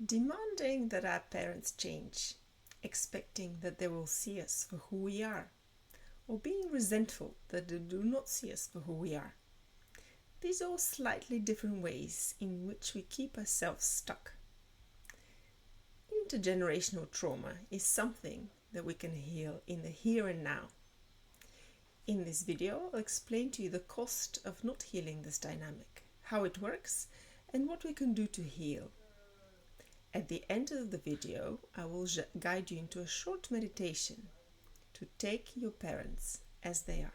Demanding that our parents change, expecting that they will see us for who we are, or being resentful that they do not see us for who we are. These are all slightly different ways in which we keep ourselves stuck. Intergenerational trauma is something that we can heal in the here and now. In this video, I'll explain to you the cost of not healing this dynamic, how it works, and what we can do to heal. At the end of the video, I will guide you into a short meditation to take your parents as they are.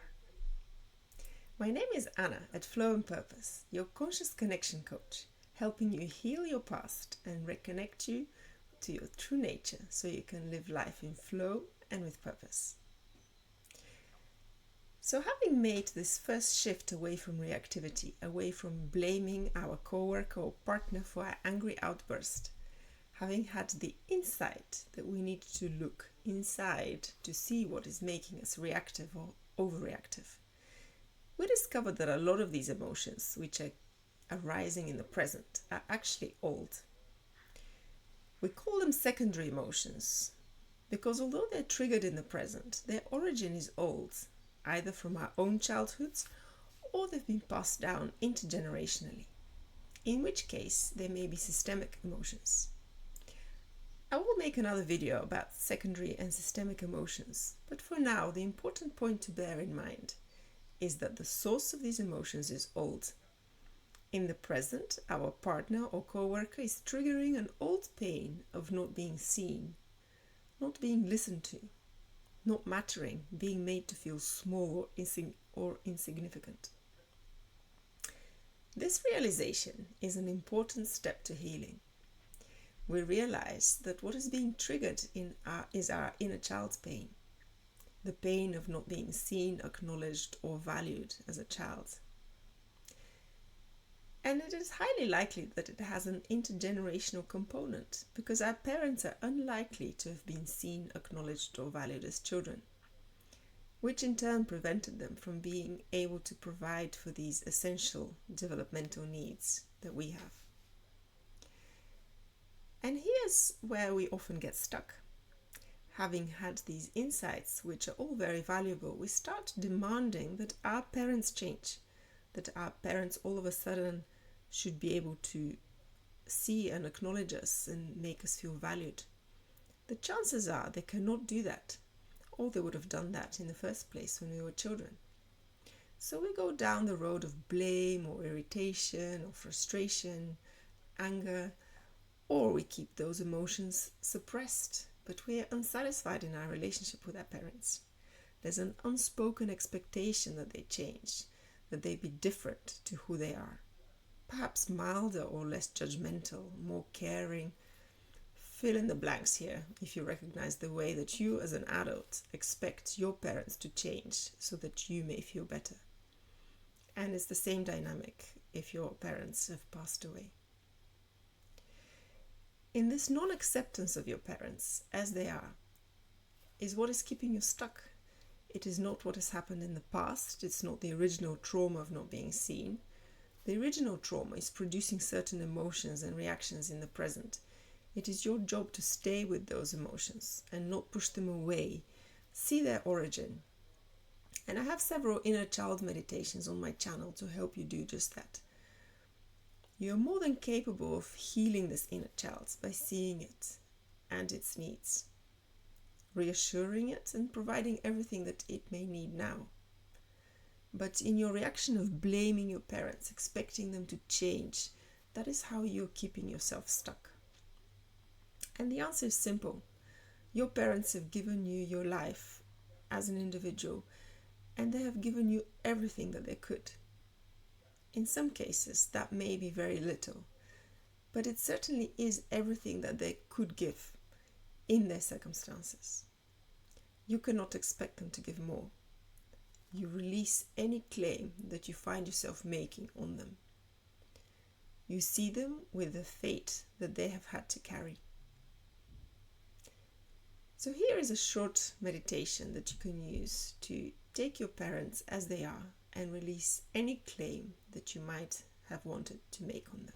My name is Anna at Flow and Purpose, your conscious connection coach, helping you heal your past and reconnect you to your true nature so you can live life in flow and with purpose. So having made this first shift away from reactivity, away from blaming our coworker or partner for our angry outburst, having had the insight that we need to look inside to see what is making us reactive or overreactive, we discovered that a lot of these emotions, which are arising in the present, are actually old. We call them secondary emotions because although they're triggered in the present, their origin is old, either from our own childhoods or they've been passed down intergenerationally, in which case they may be systemic emotions. I will make another video about secondary and systemic emotions, but for now the important point to bear in mind is that the source of these emotions is old. In the present, our partner or co-worker is triggering an old pain of not being seen, not being listened to, not mattering, being made to feel small or insignificant. This realization is an important step to healing. We realize that what is being triggered is our inner child's pain, the pain of not being seen, acknowledged, or valued as a child. And it is highly likely that it has an intergenerational component because our parents are unlikely to have been seen, acknowledged, or valued as children, which in turn prevented them from being able to provide for these essential developmental needs that we have. And here's where we often get stuck. Having had these insights, which are all very valuable, we start demanding that our parents change, that our parents all of a sudden should be able to see and acknowledge us and make us feel valued. The chances are they cannot do that, or they would have done that in the first place when we were children. So we go down the road of blame or irritation or frustration, anger, or we keep those emotions suppressed, but we are unsatisfied in our relationship with our parents. There's an unspoken expectation that they change, that they be different to who they are. Perhaps milder or less judgmental, more caring. Fill in the blanks here if you recognize the way that you as an adult expect your parents to change so that you may feel better. And it's the same dynamic if your parents have passed away. In this non-acceptance of your parents as they are is what is keeping you stuck. It is not what has happened in the past. It's not the original trauma of not being seen. The original trauma is producing certain emotions and reactions in the present. It is your job to stay with those emotions and not push them away. See their origin. And I have several inner child meditations on my channel to help you do just that. You're more than capable of healing this inner child by seeing it and its needs, reassuring it and providing everything that it may need now. But in your reaction of blaming your parents, expecting them to change, that is how you're keeping yourself stuck. And the answer is simple. Your parents have given you your life as an individual, and they have given you everything that they could. In some cases, that may be very little, but it certainly is everything that they could give in their circumstances. You cannot expect them to give more. You release any claim that you find yourself making on them. You see them with the fate that they have had to carry. So here is a short meditation that you can use to take your parents as they are and release any claim that you might have wanted to make on them.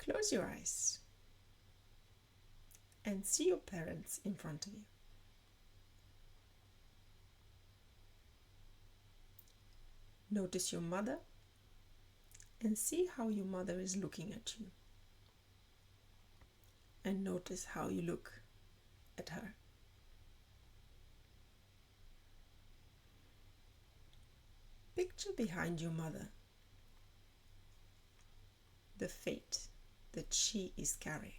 Close your eyes and see your parents in front of you. Notice your mother and see how your mother is looking at you. And notice how you look at her. Picture behind your mother the fate that she is carrying.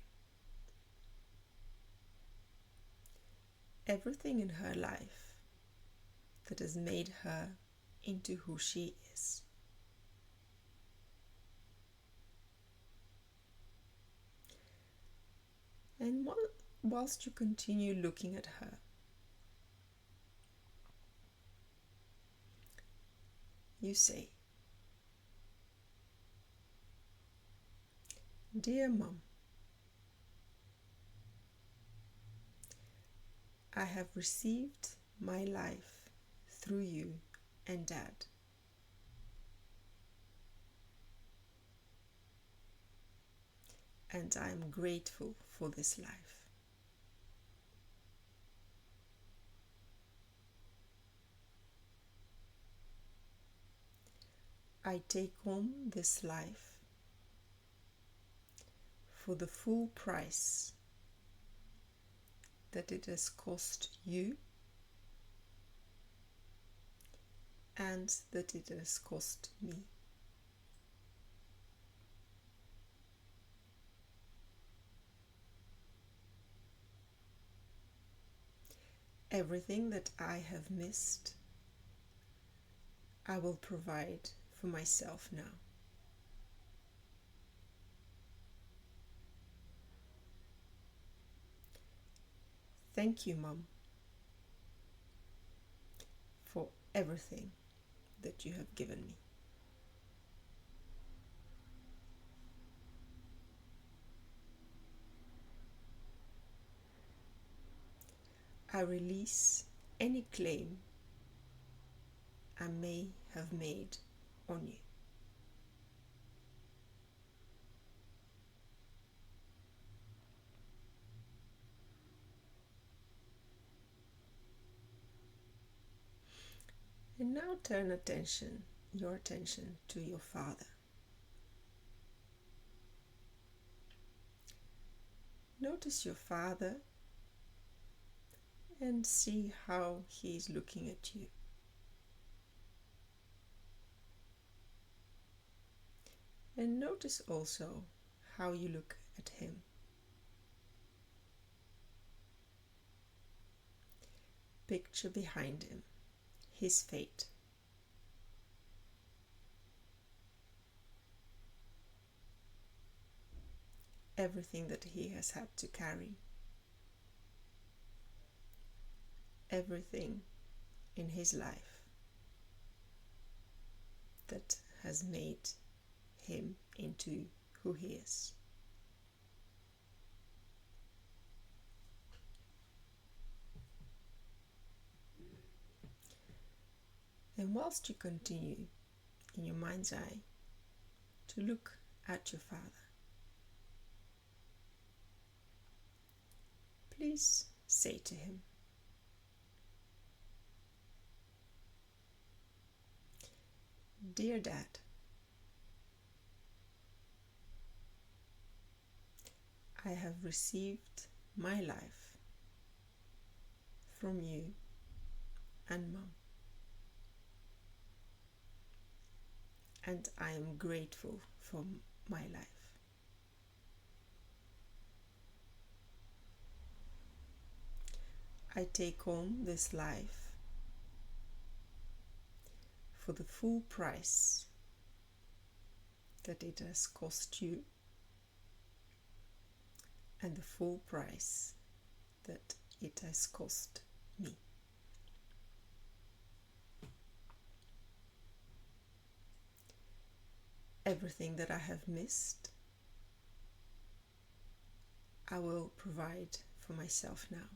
Everything in her life that has made her into who she is. And whilst you continue looking at her, you say, "Dear Mum, I have received my life through you and Dad. And I am grateful for this life. I take on this life for the full price that it has cost you and that it has cost me. Everything that I have missed, I will provide for myself now. Thank you, Mum, for everything that you have given me." I release any claim I may have made on you. And now turn your attention to your father. Notice your father and see how he is looking at you. And notice also how you look at him. Picture behind him his fate. Everything that he has had to carry. Everything in his life that has made him into who he is. And whilst you continue in your mind's eye to look at your father, please say to him, "Dear Dad, I have received my life from you and Mum, and I am grateful for my life. I take on this life for the full price that it has cost you and the full price that it has cost me. Everything that I have missed, I will provide for myself now.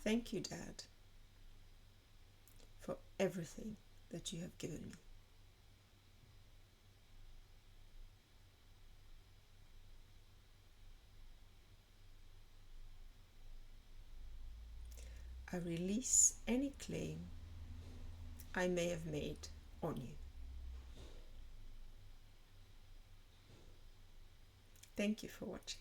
Thank you, Dad, for everything that you have given me. I release any claim I may have made on you. Thank you for watching.